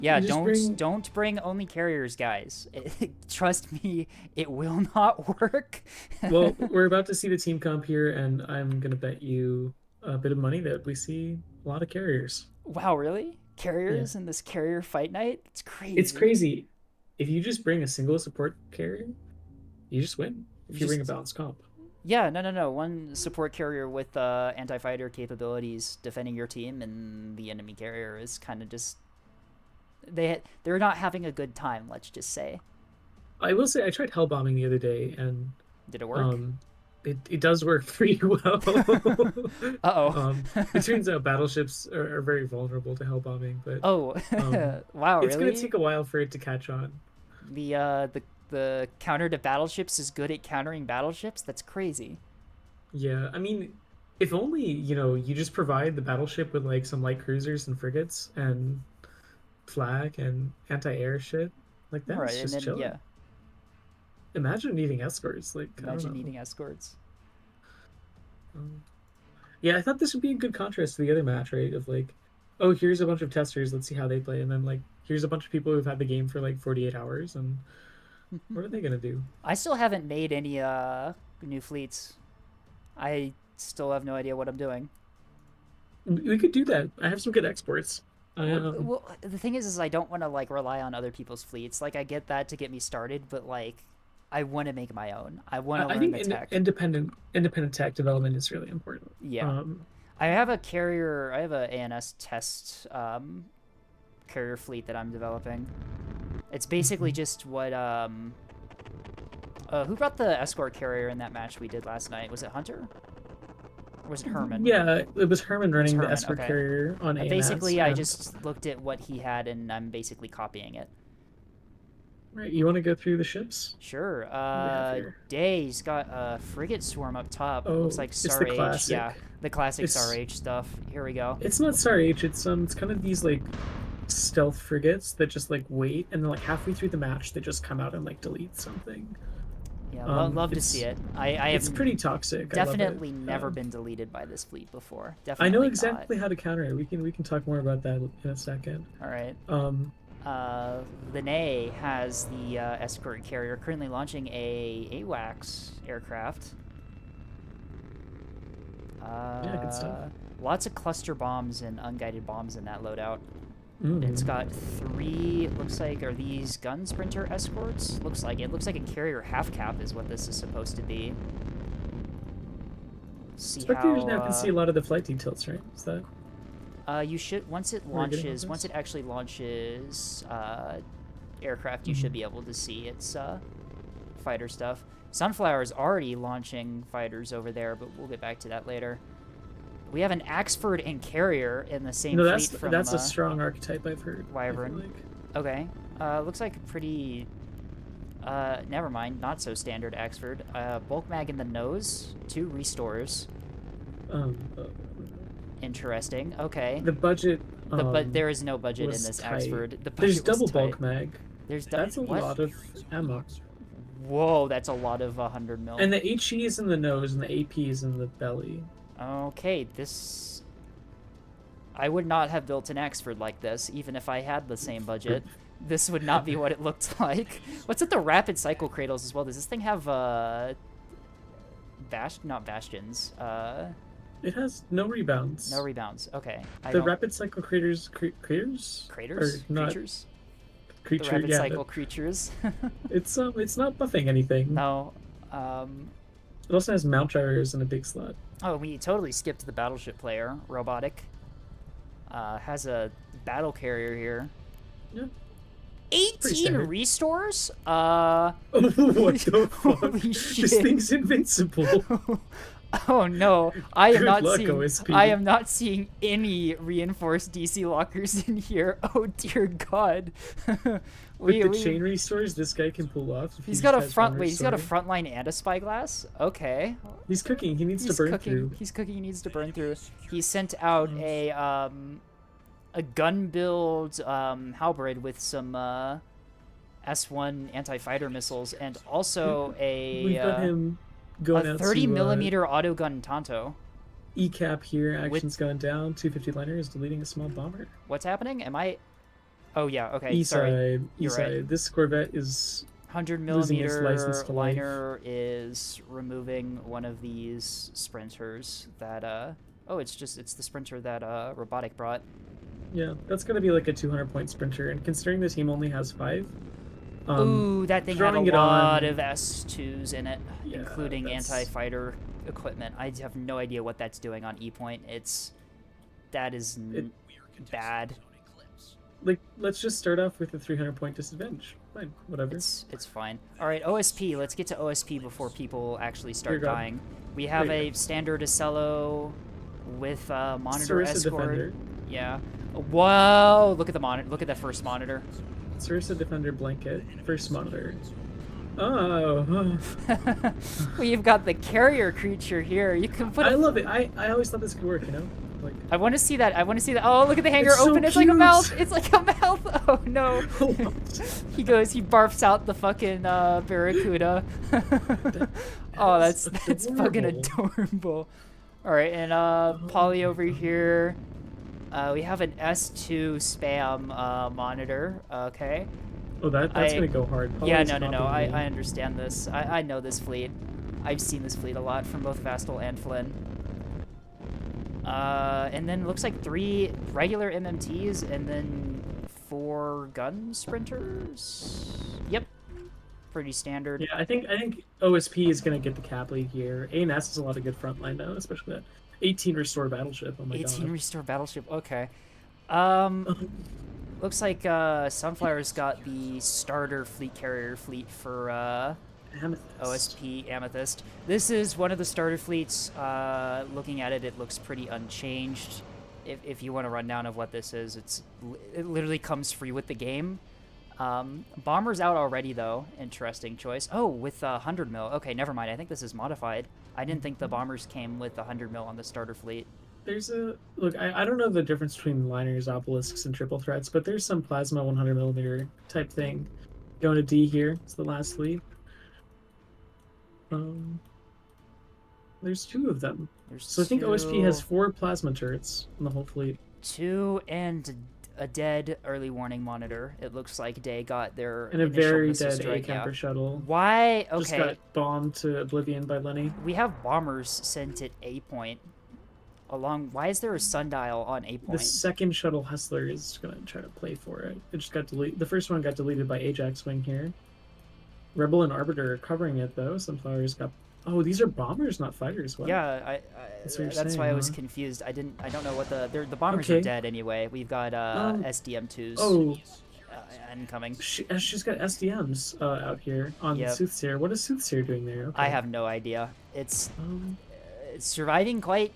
Yeah, You just bring. don't bring only carriers, guys. Trust me, it will not work. Well, we're about to see the team comp here, and I'm gonna bet you a bit of money that we see a lot of carriers. Wow, really? Yeah, Carriers in this carrier fight night? It's it's crazy. crazy. If you just bring a single support carrier, you just win. You If you bring a just balanced comp. Yeah, no. One support carrier with anti-fighter capabilities defending your team, and the enemy carrier is kind of just they're not having a good time. Let's just say. I will say I tried hell bombing the other day, and Did it work? um, it does work pretty well. Uh It oh. turns out battleships are very vulnerable to hell bombing, but Oh, um, wow, it's gonna really? take a while for it to catch on. The counter to battleships is good at countering battleships. That's crazy. Yeah, I mean, if only, you just provide the battleship with like some light cruisers and frigates and flag and anti-air shit. Like All right, that's and just then chilling. yeah, Imagine needing escorts. Like, I don't imagine know. needing escorts. Um, yeah, I thought this would be a good contrast to the other match, right? Of like, oh, here's a bunch of testers, let's see how they play. And then like here's a bunch of people who've had the game for like 48 hours and what are they gonna do? I still haven't made any new fleets. I still have no idea what I'm doing. We could do that. I have some good exports. I Well, the thing is I don't want to like rely on other people's fleets. Like I get that to get me started, but like I want to make my own. I want to I learn think the tech. independent tech development is really important. Yeah, Um, I have a carrier. I have a ANS test carrier fleet that I'm developing. It's basically mhm. just what who brought the escort carrier in that match we did last night? Was it Hunter? Or was it Herman? Yeah, it was Herman It was running the Herman. escort Okay. carrier on ANS, Basically, I and just looked at what he had and I'm basically copying it. right, you want to go through the ships? Sure. What do we have here? Day's got a frigate swarm up top. Looks Oh, like it's Star the H. Yeah, classic. the classic Star It's H stuff. Here we go. it's not Star H. It's kind of these like stealth frigates that just like wait, and then like halfway through the match they just come out and like delete something. Yeah, Um, love to see it's it. I it's have pretty toxic. I love it. definitely never been deleted by this fleet before. I know Definitely not. exactly how to counter it. We can talk more about that in a second. All right. Um, Linnae has the escort carrier currently launching a AWACS aircraft. yeah, good stuff. Lots of cluster bombs and unguided bombs in that loadout. It's Mm. got three, looks like, are these gun sprinter escorts? Looks like it. Looks like a carrier half cap is what this is supposed to be. See Spectators now can how, see a lot of the flight details, right? Is that you should, once it we're getting with launches, once this? it actually launches, aircraft, you should Mhm. be able to see its, fighter stuff. Sunflower is already launching fighters over there, but we'll get back to that later. We have an Axford and carrier in the same No, fleet that's from, that's a strong archetype I've heard. I feel Wyvern. like. Okay. Looks like a pretty. Never mind. Not so standard Axford. Bulk mag in the nose. 2 restores. Um, uh, Interesting. Okay. the budget But there is no budget in was this tight. Axford. The There's budget was double tight. bulk mag. There's That's a what? lot of ammo. Whoa, that's a lot of 100 mil. And the HE is in the nose and the AP is in the belly. Okay, this. I would not have built an Axford like this, even if I had the same budget. This would not be what it looked like. What's with the rapid cycle cradles as well? Does this thing have not bastions? It has no rebounds. No rebounds. Okay, I The don't. rapid cycle craters or Craters, not creatures. The creature. rapid Yeah, cycle creatures. it's not buffing anything. No. Um. It also has mount gyros and a big slot. Oh, we totally skipped the battleship player. Robotic. Has a battle carrier here. Yeah, pretty 18 standard. restores? Oh, what the fuck? Holy This shit. thing's invincible. Oh no, I am Good not luck, seeing. OSP. I am not seeing any reinforced DC lockers in here. Oh dear God. With the chain restores, this guy can pull off. If he He's just got a has front. one Wait, he's got a restore. front line and a spyglass. Okay. He's cooking. He needs to He's burn cooking. through. He's cooking. He needs to burn through. He sent out a gun build halberd with some S1 anti-fighter missiles and also We've got him going a out 30 to millimeter autogun Tonto. ECAP here. With Action's gone down. 250 liner is deleting a small bomber. what's happening? Am I? Oh yeah, okay, E sorry. side, E You're right. side. This Corvette is 100 losing its license millimeter to life. liner is removing one of these sprinters that oh, it's the sprinter that Robotic brought. Yeah, that's gonna be like a 200-point sprinter, and considering the team only has 5, Ooh, that thing had a throwing it lot of on, S2s in it, yeah, including that's anti-fighter equipment. I have no idea what that's doing on E point. That is it. bad. Like, let's just start off with a 300-point disadvantage. Fine, whatever. It's fine. All right, OSP. Let's get to OSP before people actually Dear start God, dying. We there have you a go. standard Acello with monitor Sarissa escort. Defender. Yeah. Whoa! Look at the monitor. Look at that first monitor. Sarissa Defender blanket. First monitor. Oh. Well, you've got the carrier creature here. You can put. I love it. I always thought this could work, you know? Like, I want to see that. I want to see that. Oh, look at the hanger it's so open. It's like a mouth. cute! It's like a mouth. Oh no. He barfs out the fucking barracuda. Oh, that's fucking adorable. All right, and Polly over here. We have an S2 spam monitor. Okay. Oh, that's gonna go hard. Yeah, Polly's no. I copying me. understand this. I know this fleet. I've seen this fleet a lot from both Vastal and Flynn. And then looks like 3 regular MMTs and then 4 gun sprinters. Yep, pretty standard. Yeah, I think OSP is gonna get the cap lead here. ANS has a lot of good frontline now, especially that 18 restore battleship. Oh my 18 god. restore battleship. Okay. Um, Looks like Sunflower's got the starter fleet carrier fleet for Amethyst. OSP Amethyst. This is one of the starter fleets. Looking at it, it looks pretty unchanged. If you want a rundown of what this is, it literally comes free with the game. Bomber's out already, though. Interesting choice. Oh, with 100 mil. Okay, never mind. I think this is modified. I didn't think the bombers came with 100 mil on the starter fleet. There's a look. I don't know the difference between liners, obelisks, and triple threats, but there's some plasma 100 millimeter type thing going to D here. It's the last fleet. There's 2 of them. So I think OSP has 4 plasma turrets in the whole fleet. 2 and a dead early warning monitor. It looks like they got their And a initial very missile dead strike, A-camper shuttle. Why? Okay. Just got bombed to oblivion by Lenny. We have bombers sent at A point. Why is there a sundial on A point? The second shuttle Hustler is gonna try to play for it. It just got deleted. The first one got deleted by Ajax Wing here. Rebel and Arbiter are covering it though. Sunflower's got. Oh, these are bombers, not fighters. Wow. Yeah, that's why I was confused. I don't know what the bombers are dead anyway. We've got SDM2s. Oh, incoming. She's got SDMs out here on Soothsayer. What is Soothsayer doing there? Okay. I have no idea. It's surviving quite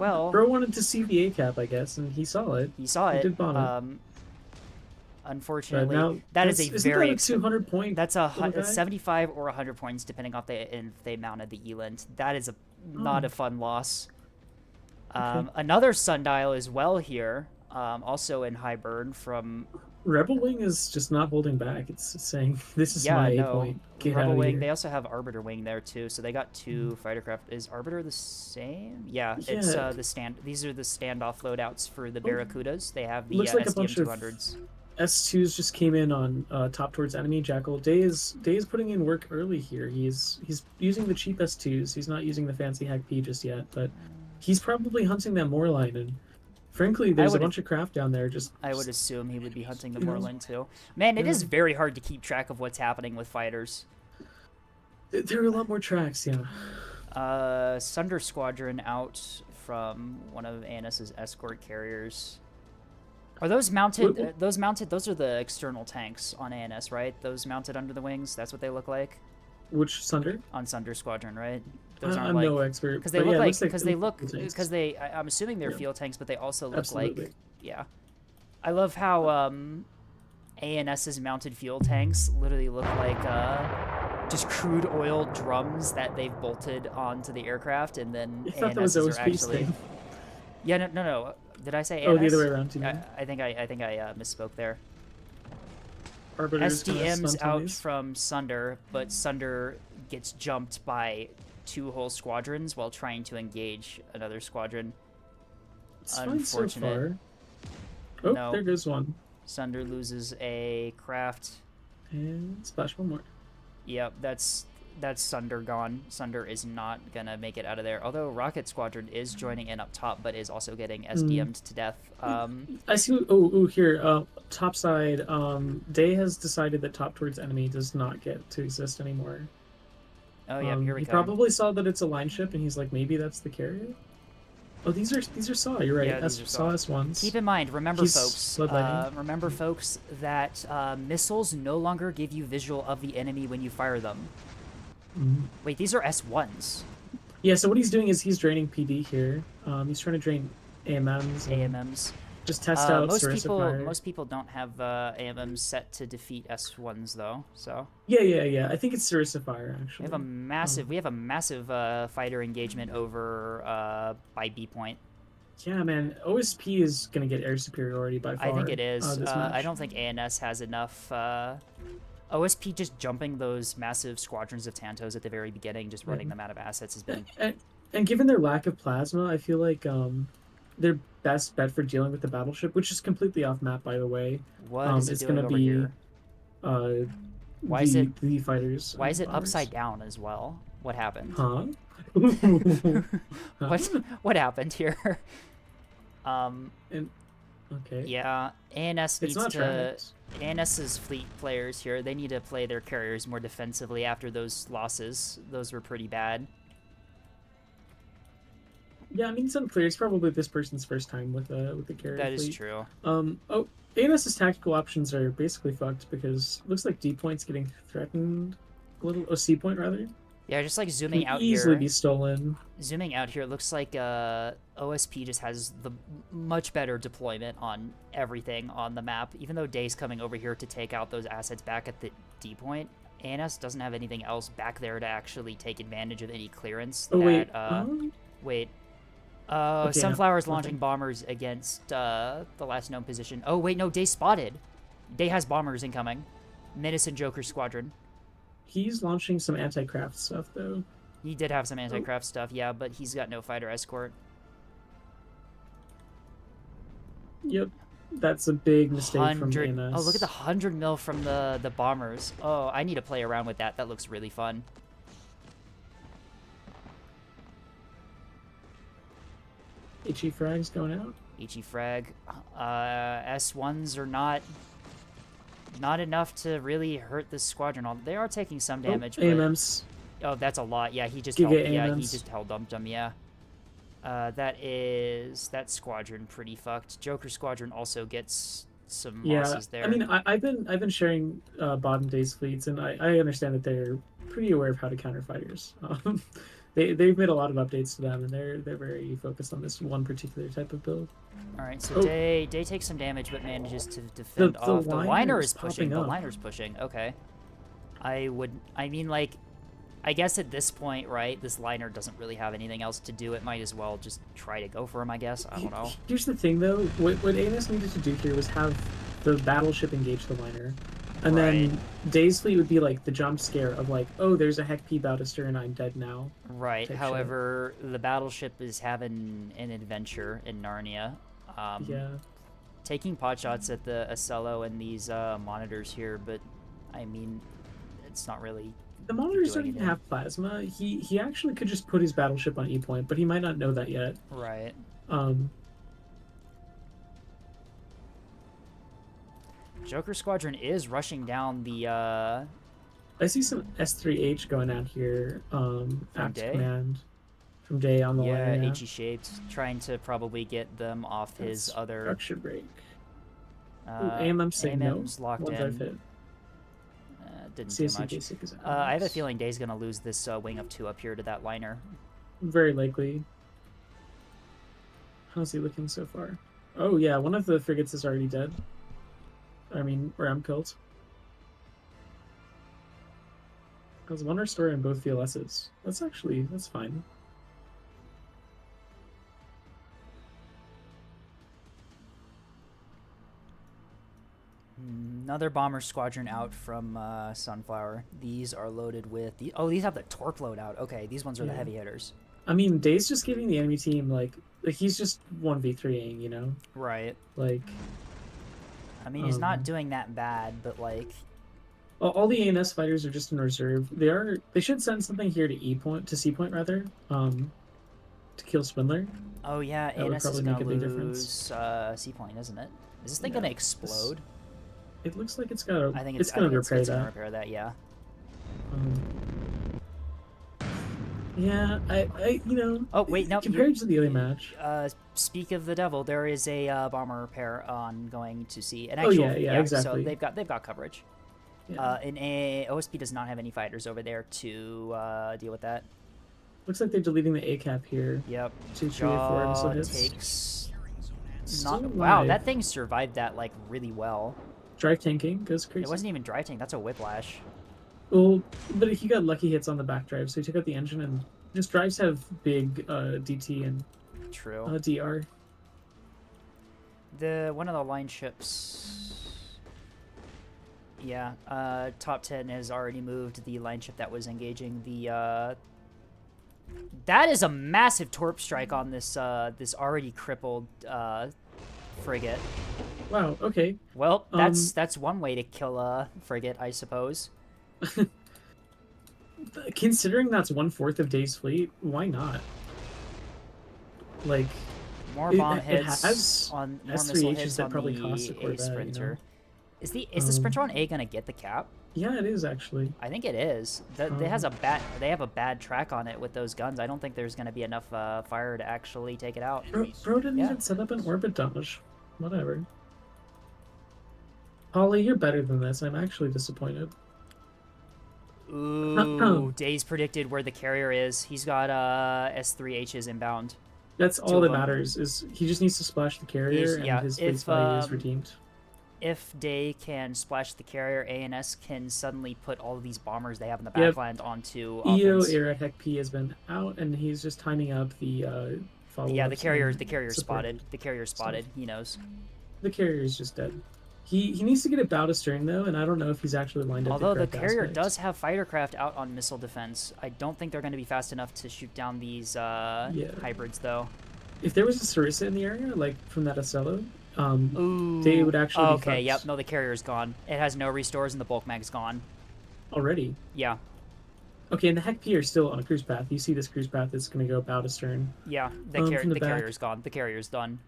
well. Bro wanted to see the A cap, I guess, and he saw it. He saw it. He did bomb it. Unfortunately, that is a very that a 200 point. That's 75 or 100 points, depending on if they mounted the Eland. That is not a fun loss. Another sundial as well here, also in high burn from. Rebel Wing is just not holding back. It's saying this is my A point. Get Rebel out of Wing. here. They also have Arbiter Wing there too, so they got 2 fighter craft. Is Arbiter the same? Yeah, it's the stand. These are the standoff loadouts for the Barracudas. They have the SDM 200s. S2s just came in on top towards enemy. Jackal Day is putting in work early here. He's using the cheap S2s. He's not using the fancy Hack P just yet, but he's probably hunting that Moorline. And frankly, there's a bunch of craft down there. I would assume he would be hunting the Moorline too. Man, it is very hard to keep track of what's happening with fighters. There are a lot more tracks, yeah. Sunder Squadron out from one of ANS's escort carriers. Are those mounted? Those are the external tanks on ANS, right? Those mounted under the wings. That's what they look like. Which Sunder? On Sunder Squadron, right? Those I'm no expert. Because they look I'm assuming they're field tanks, but they also look like. Yeah. I love how ANS's mounted fuel tanks literally look like just crude oil drums that they've bolted onto the aircraft, and then ANS's are actually. Yeah, no. Did I say ANS? Oh, the other way around. I think I misspoke there. Arbiter's SDM's out from Sunder, but Sunder gets jumped by 2 whole squadrons while trying to engage another squadron. It's unfortunate. So far. Oh, no. There goes one. Sunder loses a craft. And splash one more. Yep, that's Sunder gone. Sunder is not gonna make it out of there. Although Rocket Squadron is joining in up top, but is also getting SDM'd to death. I see. Oh, here. Top side. Day has decided that top towards enemy does not get to exist anymore. Oh yeah, here we He come. probably saw that it's a line ship, and he's like, maybe that's the carrier. Oh, these are Saw. You're right. Yeah, these are Saw. S1s. Keep in mind, remember, folks. Remember, folks, that missiles no longer give you visual of the enemy when you fire them. Wait, these are S1s. Yeah. So what he's doing is he's draining PD here. He's trying to drain AMMs. AMMs. Just test out most people don't have AMMs set to defeat S1s though. So. Yeah. I think it's Sarissa Fire actually. We have a massive fighter engagement over by B point. Yeah, man. OSP is gonna get air superiority by far. I think it is. I don't think ANS has enough. OSP just jumping those massive squadrons of Tantos at the very beginning, just running them out of assets has been. And given their lack of plasma, I feel like their best bet for dealing with the battleship, which is completely off map by the way. What is it doing over here? Why is it the fighters? Why is it upside down as well? What happened? Huh? What happened here? Okay. Yeah, ANS's fleet players here, they need to play their carriers more defensively after those losses. Those were pretty bad. Yeah, I mean, it's unclear. It's probably this person's first time with the carrier That fleet. Is true. ANS's tactical options are basically fucked because it looks like D point's getting threatened a little. Oh, C point rather. Yeah, just like zooming out easily here. Be stolen. Zooming out here, it looks like OSP just has the much better deployment on everything on the map. Even though Day's coming over here to take out those assets back at the D point, ANS doesn't have anything else back there to actually take advantage of any clearance. Wait. Okay, Sunflower's launching bombers against the last known position. Oh, wait, no, Day spotted. Day has bombers incoming. Menace and Joker Squadron. He's launching some anti-craft stuff, though. He did have some anti-craft stuff, yeah, but he's got no fighter escort. Yep. That's a big mistake from ANS. Oh, look at the 100 mil from the bombers. Oh, I need to play around with that. That looks really fun. HE frag's going out. HE frag. S1s are not enough to really hurt this squadron. They are taking some damage. AMMs. Oh, that's a lot. Yeah, he just hell dumped them. Yeah. That squadron pretty fucked. Joker Squadron also gets some losses there. I mean, I've been sharing Bottom Day's fleets, and I understand that they're pretty aware of how to counter fighters. They've made a lot of updates to them, and they're very focused on this one particular type of build. All right, so Day takes some damage, but manages to defend off. The liner is pushing. The liner's pushing. Okay. I mean, like, I guess at this point, right, this liner doesn't really have anything else to do. It might as well just try to go for him, I guess. I don't know. Here's the thing, though. What ANS needed to do here was have the battleship engage the liner. And then Day's fleet would be like the jump scare of like, oh, there's a Heck P Bautister and I'm dead now. Right. However, the battleship is having an adventure in Narnia. Taking pot shots at the Acello and these monitors here, but I mean, it's not really. The monitors don't even have plasma. He actually could just put his battleship on E point, but he might not know that yet. Right. Joker Squadron is rushing down the. I see some S3H going out here. Act Day? Command from Day on the line. Yeah, HE shaped, trying to probably get them off his other. Structure break. AMM saying AMM's no. locked in. Didn't do much. I have a feeling Day's gonna lose this wing of 2 up here to that liner. Very likely. How's he looking so far? Oh yeah, one of the frigates is already dead. I mean, ram killed. Has one restore in both VLSs. That's fine. Another bomber squadron out from Sunflower. These are loaded with these have the torp loadout. Okay, these ones are the heavy hitters. I mean, Day's just giving the enemy team like he's just 1v3ing, you know? Right. Like I mean, he's not doing that bad, but like, All the ANS fighters are just in reserve. They should send something here to E point to C point rather, to kill Spindler. oh yeah, That would Anus is probably make gonna a big difference. lose C point, isn't it? Is this thing Yeah, gonna explode? it looks like it's gonna I think it's I gonna think repair it's that. gonna repair that. Yeah. Um, yeah, I Oh wait, no. compared to the other match. Speak of the devil, there is a bomber repair on going to see an Oh actual. yeah, So exactly. they've got coverage. Yeah. And OSP does not have any fighters over there to deal with that. Looks like they're deleting the A cap here. Yep. 2, 3, or 4 missile Jaw hits. takes. Still Wow, alive. that thing survived that like really well. Drive tanking goes crazy. It wasn't even dry tank. That's a whiplash. Well, but he got lucky hits on the back drive, so he took out the engine, and just drives have big DT and True. DR. One of the line ships. Yeah, top 10 has already moved the line ship that was engaging the. That is a massive torp strike on this this already crippled frigate. Wow. Okay. Well, that's one way to kill a frigate, I suppose. Considering that's 1/4 of Day's fleet, why not? Like, More bomb hits has on more S3Hs missile hits that on probably the cost a A Corvette, Sprinter. Is the Sprinter on A gonna get the cap? Yeah, it is actually. I think it is. They have a bad track on it with those guns. I don't think there's gonna be enough fire to actually take it out. Bro didn't even set up an orbit dodge. Whatever. Polly, you're better than this. I'm actually disappointed. Ooh, Days predicted where the carrier is. He's got S3Hs inbound. That's all that matters. Is he just needs to splash the carrier and his face value is redeemed. If Day can splash the carrier, ANS can suddenly put all of these bombers they have in the backland onto offense. EO era Heck P has been out, and he's just timing up the follow-up. Yeah, the carrier spotted. The carrier spotted. He knows. The carrier is just dead. He needs to get about astern though, and I don't know if he's actually lined up. Although the carrier does have fighter craft out on missile defense, I don't think they're going to be fast enough to shoot down these hybrids though. If there was a Sarissa in the area, like from that Ocello, they would actually. Oh, okay, yep. No, the carrier's gone. It has no restores, and the bulk mag's gone. Already. Yeah. Okay, and the Heck P are still on a cruise path. You see this cruise path is going to go about astern. Yeah, the carrier's gone. The carrier's done.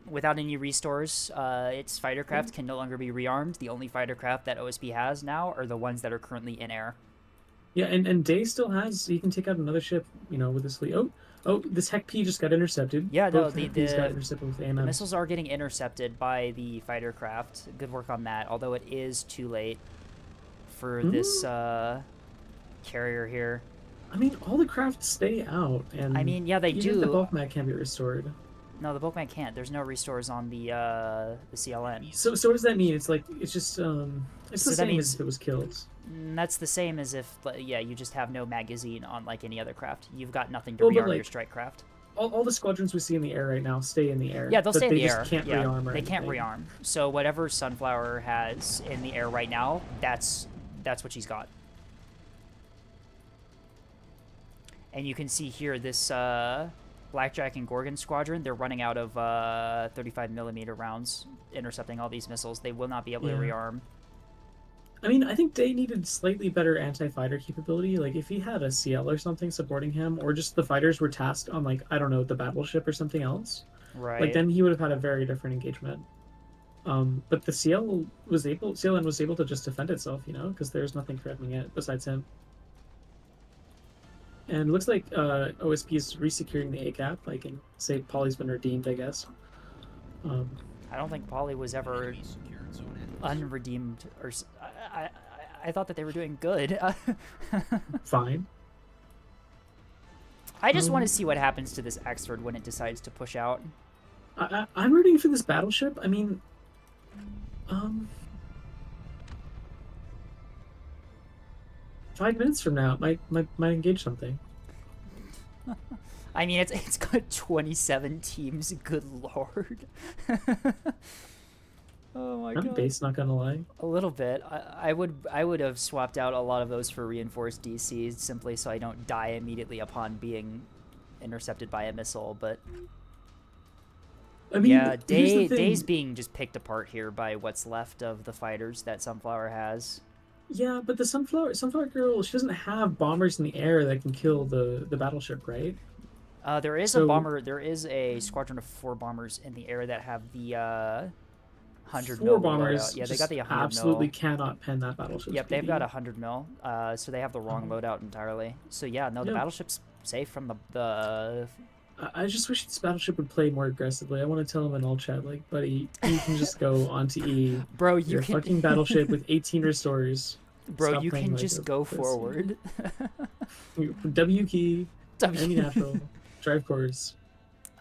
Without any restores, its fighter craft can no longer be rearmed. The only fighter craft that OSP has now are the ones that are currently in air. Yeah, and Day still has. He can take out another ship, with this fleet. Oh, this Heck P just got intercepted. Yeah, no, the got intercepted with AMM. Missiles are getting intercepted by the fighter craft. Good work on that. Although it is too late for this carrier here. I mean, all the crafts stay out, and I mean, yeah, they do. The bulk mag can be restored. No, the bulk mag can't. There's no restores on the CLN. So what does that mean? It's like it's just it's the same as if it was killed. That's the same as if you just have no magazine on like any other craft. You've got nothing to rearm your strike craft. All the squadrons we see in the air right now stay in the air. Yeah, they'll stay in the air. They just can't rearm. They can't rearm. So whatever Sunflower has in the air right now, that's what she's got. And you can see here this Blackjack and Gorgon squadron, they're running out of 35mm rounds intercepting all these missiles. They will not be able to rearm. I mean, I think Day needed slightly better anti-fighter capability. Like, if he had a CL or something supporting him, or just the fighters were tasked on, like, I don't know, the Battleship or something else. Right. Like, then he would have had a very different engagement. But the CLN was able to just defend itself, because there's nothing threatening it besides him. And it looks like OSP is resecuring the A-cap. Like, and say Polly's been redeemed, I guess. I don't think Polly was ever unredeemed. Or I thought that they were doing good. Fine. I just want to see what happens to this Axford when it decides to push out. I'm rooting for this Battleship. I mean, 5 minutes from now, it might engage something. I mean, it's got 27 teams. Good lord. Oh my god. I'm base, not gonna lie. A little bit. I would have swapped out a lot of those for reinforced DCs simply so I don't die immediately upon being intercepted by a missile. But I mean, Yeah, here's the Day's thing. being just picked apart here by what's left of the fighters that Sunflower has. Yeah, but the Sunflower Girl, she doesn't have bombers in the air that can kill the battleship, right? There is a So bomber. There is a squadron of 4 bombers in the air that have the 100 four mil loadout. bombers Yeah, they got just the 100 absolutely mil. cannot pen that battleship's Yep, they've got PD. 100 mil. So they have the wrong Um, loadout entirely. So yeah, no, the yeah, battleship's safe from the I just wish this battleship would play more aggressively. I want to tell him in all chat, like, buddy, you can just go onto E. bro. You You're a can, fucking battleship with 18 restores. bro. Stop You playing can like just go this. forward. W key, enemy W. natural, drive course.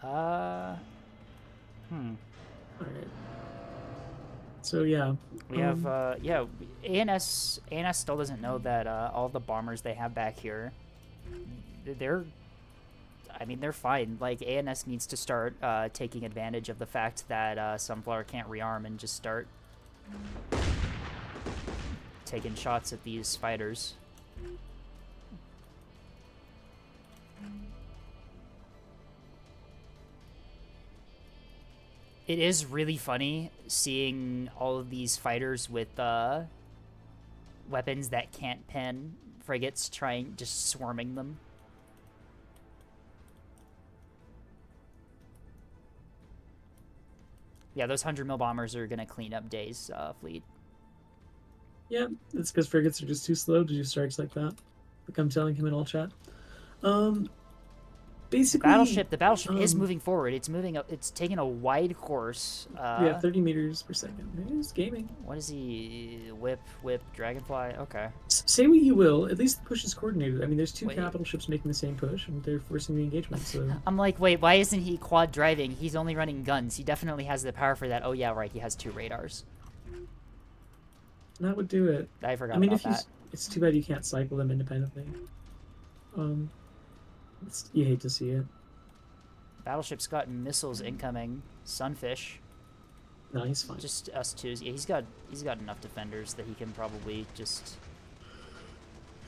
uh, hmm. All right. So yeah, We have yeah. ANS still doesn't know that all the bombers they have back here, they're I mean, they're fine. Like, ANS needs to start taking advantage of the fact that Sunflower can't rearm and just start taking shots at these fighters. It is really funny seeing all of these fighters with weapons that can't pen frigates trying, just swarming them. Yeah, those 100 mil bombers are gonna clean up Day's fleet. yeah, it's because frigates are just too slow to do strikes like that. Like I'm telling him in all chat. Um, The basically, battleship, the battleship is moving forward. It's moving up. It's taking a wide course. yeah, 30 meters per second. He's gaming. What is he? Whip, dragonfly. Okay. Say what you will, at least the push is coordinated. I mean, there's two Wait. capital ships making the same push, and they're forcing the engagement. So I'm like, wait, why isn't he quad driving? He's only running guns. He definitely has the power for that. Oh yeah, right. He has 2 radars. that would do it. I forgot I mean, about if you, that. it's too bad you can't cycle them independently. You hate to see it. Battleship's got missiles incoming. Sunfish. No, he's fine. Just us twos. Yeah, he's got enough defenders that he can probably just.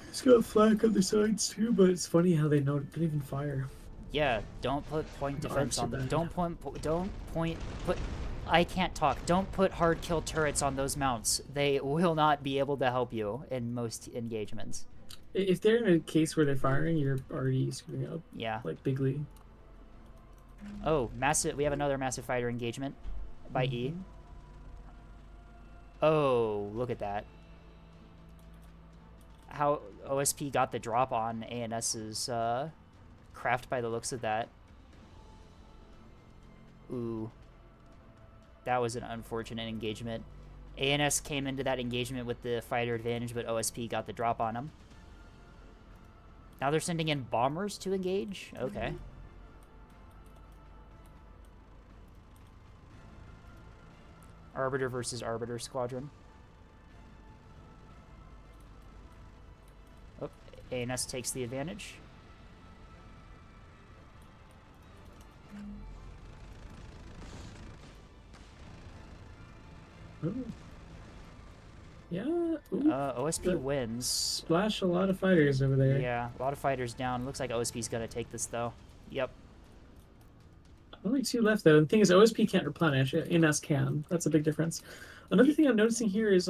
He's got flak on the sides too, but it's funny how they don't even fire. Yeah, don't put point The defense arcs are on them. bad. Don't point. Put. I can't talk. Don't put hard kill turrets on those mounts. They will not be able to help you in most engagements. If they're in a case where they're firing, you're already screwing up. Yeah. Like bigly. Oh, massive. We have another massive fighter engagement by E. Oh, look at that. How OSP got the drop on ANS's craft by the looks of that. Ooh. That was an unfortunate engagement. ANS came into that engagement with the fighter advantage, but OSP got the drop on him. Now they're sending in bombers to engage? Okay. Arbiter versus Arbiter squadron. Oh, ANS takes the advantage. Ooh. Yeah. Ooh. OSP wins. Splash a lot of fighters over there. Yeah, a lot of fighters down. Looks like OSP's gonna take this though. Yep. Only 2 left though. The thing is, OSP can't replenish. NS can. That's a big difference. Another thing I'm noticing here is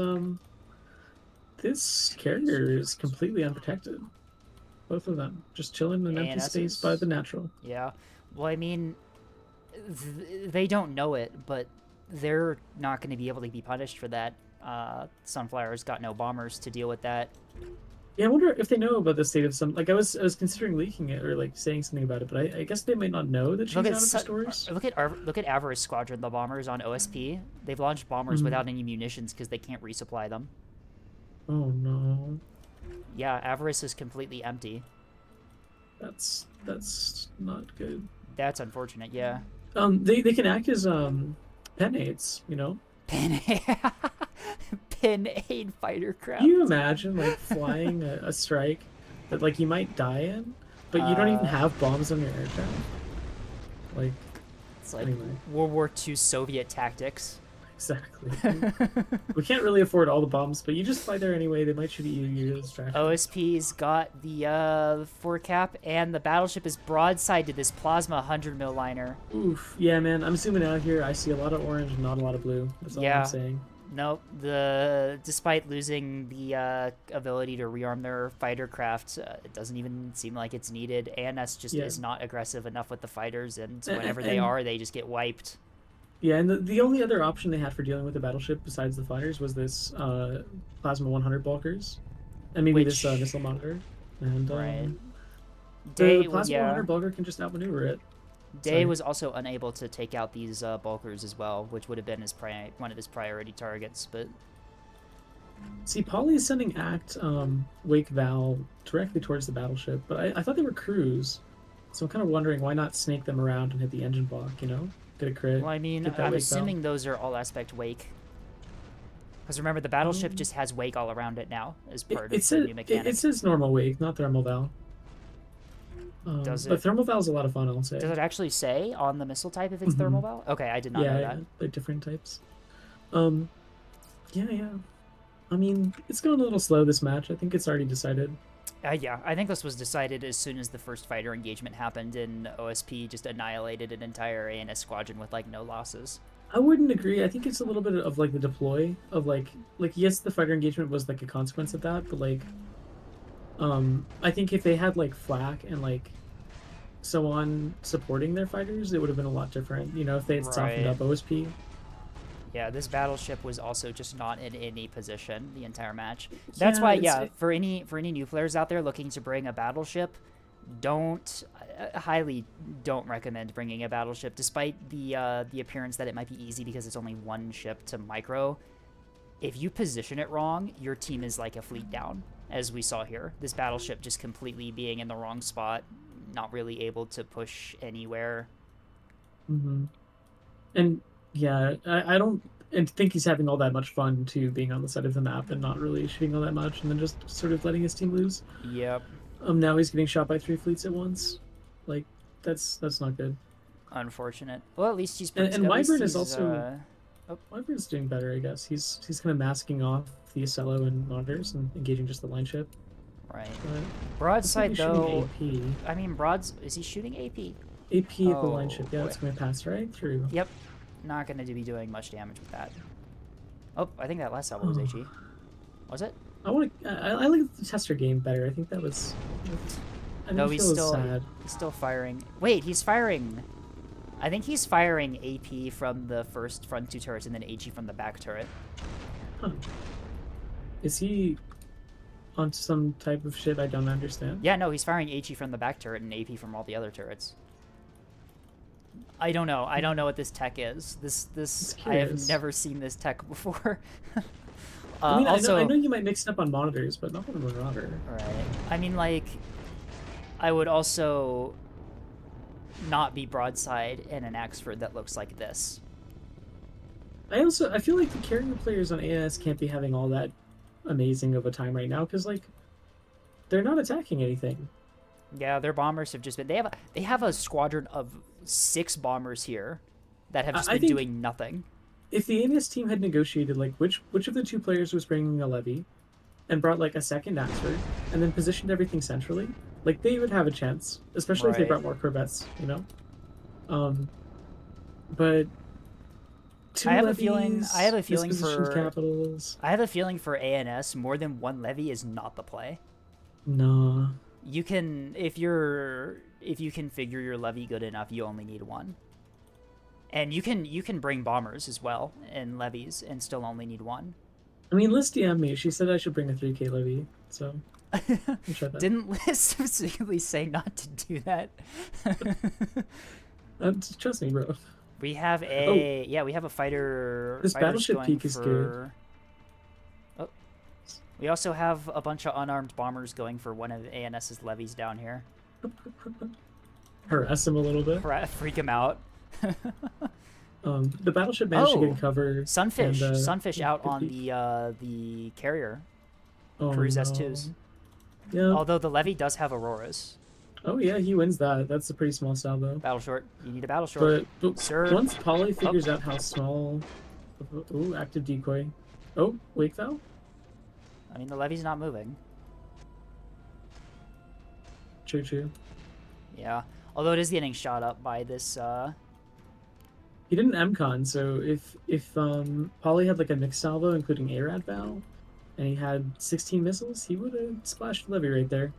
this carrier is completely unprotected. Both of them just chilling in an empty space by the natural. Yeah. Well, I mean, they don't know it, but they're not going to be able to be punished for that. Sunflower's got no bombers to deal with that. Yeah, I wonder if they know about the state of some. Like, I was considering leaking it or like saying something about it, but I guess they might not know that she's out of the stores. Look at Avarice Squadron, the bombers on OSP. They've launched bombers without any munitions because they can't resupply them. Oh no. Yeah, Avarice is completely empty. That's not good. That's unfortunate. Yeah. They can act as penates, you know. Pin aid fighter craft. Can you imagine like flying a strike that like you might die in, but you don't even have bombs on your aircraft? Like it's like anyway. World War II Soviet tactics. Exactly. We can't really afford all the bombs, but you just fly there anyway. They might shoot at you. You're a distraction. OSP's got the forecap, and the battleship is broadside to this plasma 100 mil liner. Oof. Yeah, man. I'm zooming out here. I see a lot of orange and not a lot of blue. That's all I'm Yeah. saying. Nope. Despite losing the ability to rearm their fighter craft, it doesn't even seem like it's needed. ANS just Yeah. is not aggressive enough with the fighters, and And, whenever they are, they just get wiped. yeah, and the only other option they had for dealing with the battleship besides the fighters was this plasma 100 bulkers, and maybe Which, this missile monitor. And right. the Day, plasma yeah. 100 bulker can just outmaneuver it. Day Sorry. was also unable to take out these bulkers as well, which would have been one of his priority targets. But See, Polly is sending Act Wake Val directly towards the battleship, but I thought they were crews, so I'm kind of wondering why not snake them around and hit the engine block, you know? Get a crit. well, I mean, get that I'm Wake assuming those are all aspect wake. Because remember, the battleship Val. just has wake all around it now as part It of the says new mechanic. it says normal wake, not thermal val. Does But it? thermal val is a lot of fun, I'll say. Does it actually say on the missile type if it's thermal val? Okay, I did not know that. Yeah, they're different types. Yeah. I mean, it's going a little slow this match. I think it's already decided. Yeah, I think this was decided as soon as the first fighter engagement happened, and OSP just annihilated an entire ANS squadron with like no losses. I wouldn't agree. I think it's a little bit of like the deploy of like yes, the fighter engagement was like a consequence of that, but like I think if they had like flak and like so on supporting their fighters, it would have been a lot different. You know, if they had softened up OSP. Yeah, this battleship was also just not in any position the entire match. That's why, for any new players out there looking to bring a battleship, highly don't recommend bringing a battleship, despite the appearance that it might be easy because it's only one ship to micro. If you position it wrong, your team is like a fleet down, as we saw here. This battleship just completely being in the wrong spot, not really able to push anywhere. And yeah, I don't think he's having all that much fun too, being on the side of the map and not really shooting all that much, and then just sort of letting his team lose. Yep. Now he's getting shot by 3 fleets at once. Like, that's not good. Unfortunate. Well, at least he's. And Wyvern is also. Wyvern's doing better, I guess. He's kind of masking off the Ocello and monitors and engaging just the line ship. Right. Broadside though. AP. I mean, is he shooting AP? AP at the line ship. Yeah, it's going to pass right through. Yep. Not going to be doing much damage with that. Oh, I think that last salvo was HE. Was it? I like the tester game better. I think that was. No, he's still firing. Wait, he's firing. I think he's firing AP from the first front 2 turrets and then HE from the back turret. Huh. Is he on some type of shit I don't understand? Yeah, no, he's firing HE from the back turret and AP from all the other turrets. I don't know. I don't know what this tech is. I have never seen this tech before. I mean, also, I know you might mix it up on monitors, but not on a Marauder. Right. I mean, like, I would also not be broadside in an Axford that looks like this. I feel like the carrier players on ANS can't be having all that amazing of a time right now because like they're not attacking anything. Yeah, their bombers have just been. They have a squadron of 6 bombers here that have just been doing nothing. If the ANS team had negotiated like which of the 2 players was bringing a levy, and brought like a second Axford, and then positioned everything centrally, like they would have a chance, especially if they brought more Corvettes, you know. But I have a feeling for capitals. I have a feeling for ANS more than 1 levy is not the play. No. You can if you configure your levy good enough, you only need 1. And you can bring bombers as well and levies and still only need 1. I mean, Liz DM'd me. She said I should bring a 3K levy, so I'll try that. Didn't Liz specifically say not to do that? Trust me, bro. We have we have a fighter. This battleship peak is good. Oh, we also have a bunch of unarmed bombers going for one of ANS's levies down here. Harass him a little bit. Freak him out. The battleship managed to get cover. Sunfish out on the carrier. Cruise S2s. Yeah. Although the levy does have Auroras. Oh yeah, he wins that. That's a pretty small salvo. Battle short. You need a battle short. But Sir. Once Polly figures out how small Ooh, active decoy. Oh, wake though? I mean, the levy's not moving. True, true. Yeah. Although it is getting shot up by this, He did an MCon, so if Polly had like a mixed salvo, including ARAD Val, and he had 16 missiles, he would have splashed Levy right there.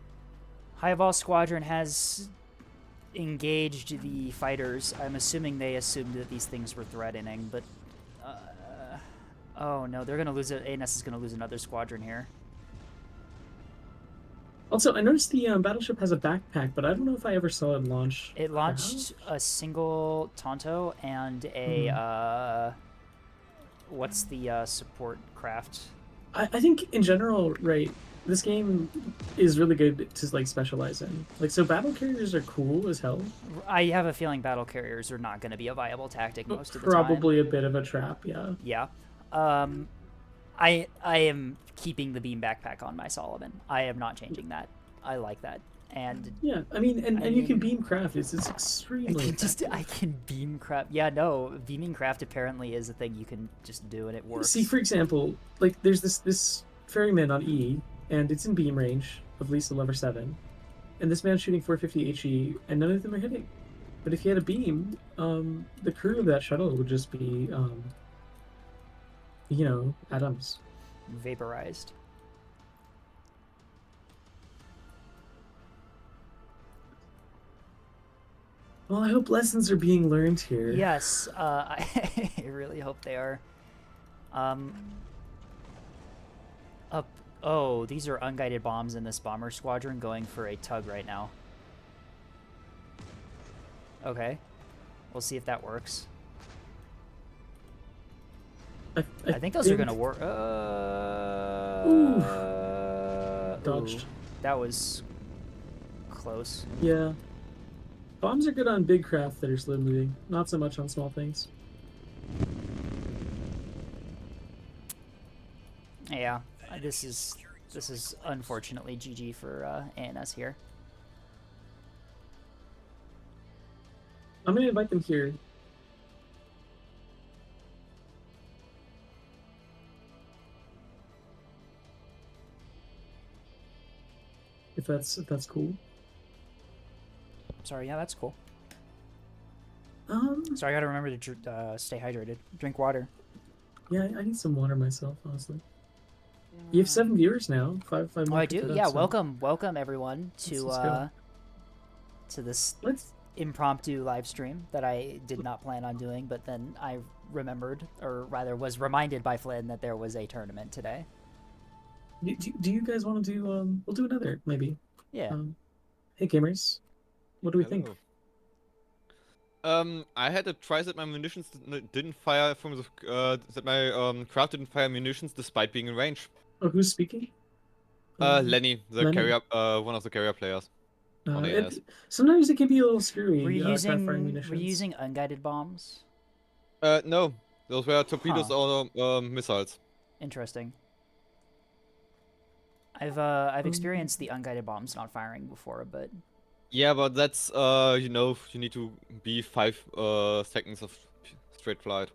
Highball Squadron has engaged the fighters. I'm assuming they assumed that these things were threatening, but... oh no, they're gonna lose it. ANS is gonna lose another squadron here. Also, I noticed the Battleship has a backpack, but I don't know if I ever saw it launch. It launched a single Tonto and a, what's the support craft? I think in general, right, this game is really good to like specialize in. Like, so battle carriers are cool as hell. I have a feeling battle carriers are not going to be a viable tactic most of the time. Probably a bit of a trap, yeah. Yeah. I am keeping the beam backpack on my Solomon. I am not changing that. I like that. And yeah, I mean, and you can beam craft. It's extremely. I can beam craft. Yeah, no, beaming craft apparently is a thing you can just do and it works. See, for example, like there's this ferryman on E, and it's in beam range of Lisa level 7, and this man's shooting 450 HE, and none of them are hitting. But if he had a beam, the crew of that shuttle would just be, you know, atoms. Vaporized. Well, I hope lessons are being learned here. Yes, I really hope they are. Oh, these are unguided bombs in this bomber squadron going for a tug right now. Okay, we'll see if that works. I think those are gonna work. Dodged. Ooh, that was close. Yeah. Bombs are good on big craft that are slow moving, not so much on small things. Yeah, this is unfortunately GG for ANS here. I'm gonna invite them here. If that's cool. Sorry, yeah, that's cool. Sorry, I gotta remember to stay hydrated. Drink water. Yeah, I need some water myself, honestly. You have 7 viewers now. Five Oh, more I do. to Yeah, so welcome everyone to this impromptu live stream that I did not plan on doing, but then I remembered, or rather was reminded by Flynn that there was a tournament today. Do you guys want to do? We'll do another maybe. Yeah. Hey gamers, what do we think? I had a try that my munitions didn't fire from the that my craft didn't fire munitions despite being in range. Oh, who's speaking? Lenny, the Lenny. carrier, one of the carrier players. Sometimes it can be a little screwy. Were you using unguided bombs? No, those were torpedoes or missiles. Interesting. I've experienced the unguided bombs not firing before, but yeah, but that's you know, you need to be 5 seconds of straight flight.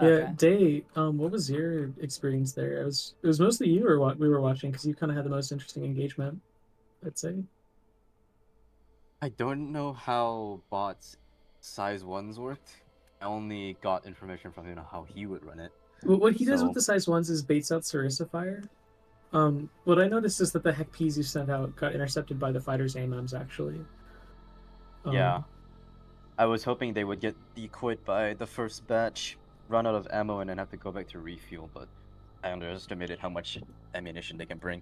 Yeah, Day. What was your experience there? It was mostly you or what we were watching because you kind of had the most interesting engagement, I'd say. I don't know how bots size 1s worked. I only got information from him on how he would run it. Well, what he does with the size 1s is baits out Sarissa fire. What I noticed is that the heck Ps you sent out got intercepted by the fighters' AMMs, actually. Yeah. I was hoping they would get decoyed by the first batch, run out of ammo, and then have to go back to refuel, but I underestimated how much ammunition they can bring.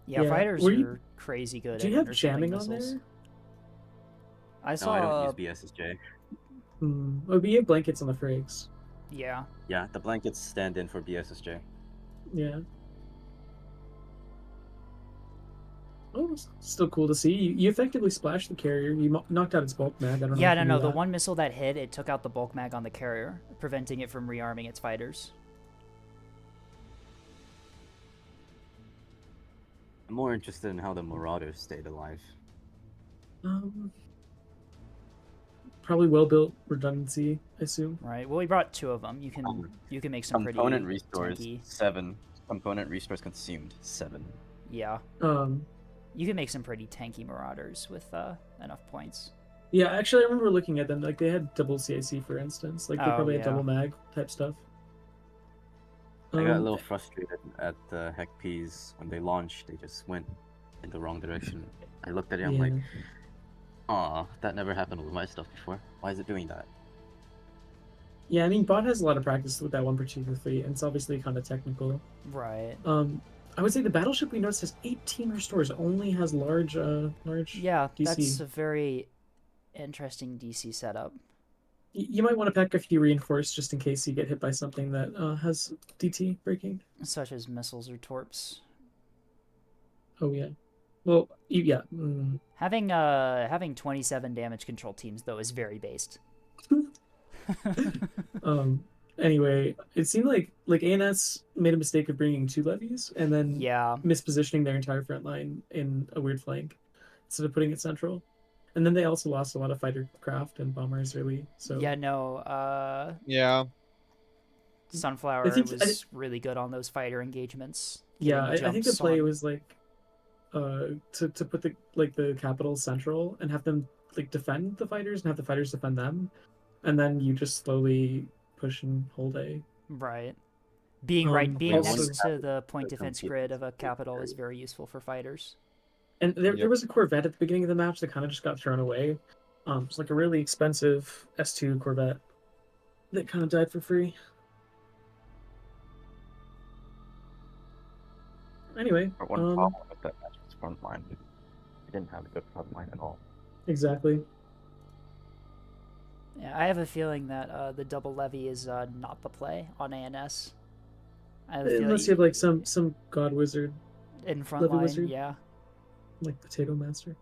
Yeah, fighters are crazy good. Do you have jamming on there? I saw. No, I don't use BSSJ. Well, but you have blankets on the frigs. Yeah. Yeah, the blankets stand in for BSSJ. Yeah. Oh, still cool to see. You effectively splashed the carrier. You knocked out its bulk mag. I don't know. Yeah, no. The one missile that hit, it took out the bulk mag on the carrier, preventing it from rearming its fighters. I'm more interested in how the Marauders stayed alive. Probably well-built redundancy. I assume. Right. Well, we brought 2 of them. You can make some pretty Component restores tanky. 7. Component restores consumed 7. Yeah. Um, You can make some pretty tanky Marauders with enough points. yeah, actually, I remember looking at them. Like they had double CIC, for instance. Like they Oh, probably yeah. had double mag type stuff. I got a little frustrated at the Heck Peas when they launched. They just went in the wrong direction. I looked at it, I'm like, aw, that never happened with my stuff before. Why is it doing that? Yeah, I mean, bot has a lot of practice with that one particular fleet, and it's obviously kind of technical. Right. I would say the battleship we noticed has 18 restores. It only has large Yeah, DC. that's a very interesting DC setup. You might want to pack a few reinforced just in case you get hit by something that has DT breaking. Such as missiles or torps. Oh yeah. Well, yeah. Having 27 damage control teams though is very based. Anyway, it seemed like ANS made a mistake of bringing 2 levies and then Yeah. mispositioning their entire front line in a weird flank instead of putting it central. And then they also lost a lot of fighter craft and bombers early. So Yeah, no, Yeah. Sunflower I think- was really good on those fighter engagements. yeah, getting I think the jumps play on- was like to put the capital central and have them like defend the fighters and have the fighters defend them, and then you just slowly push and hold A. Right. Being being also- next to the point defense compete grid of a with capital very- is very useful for fighters. And there Yep. was a Corvette at the beginning of the match that kind of just got thrown away. It's like a really expensive S2 Corvette that kind of died for free. Anyway, But one problem with that match was front line. They didn't have a good front line at all. exactly. Yeah, I have a feeling that the double levy is not the play on ANS. I have a feeling Unless you have like some god wizard in front levy line, wizard. yeah. like Potato Master.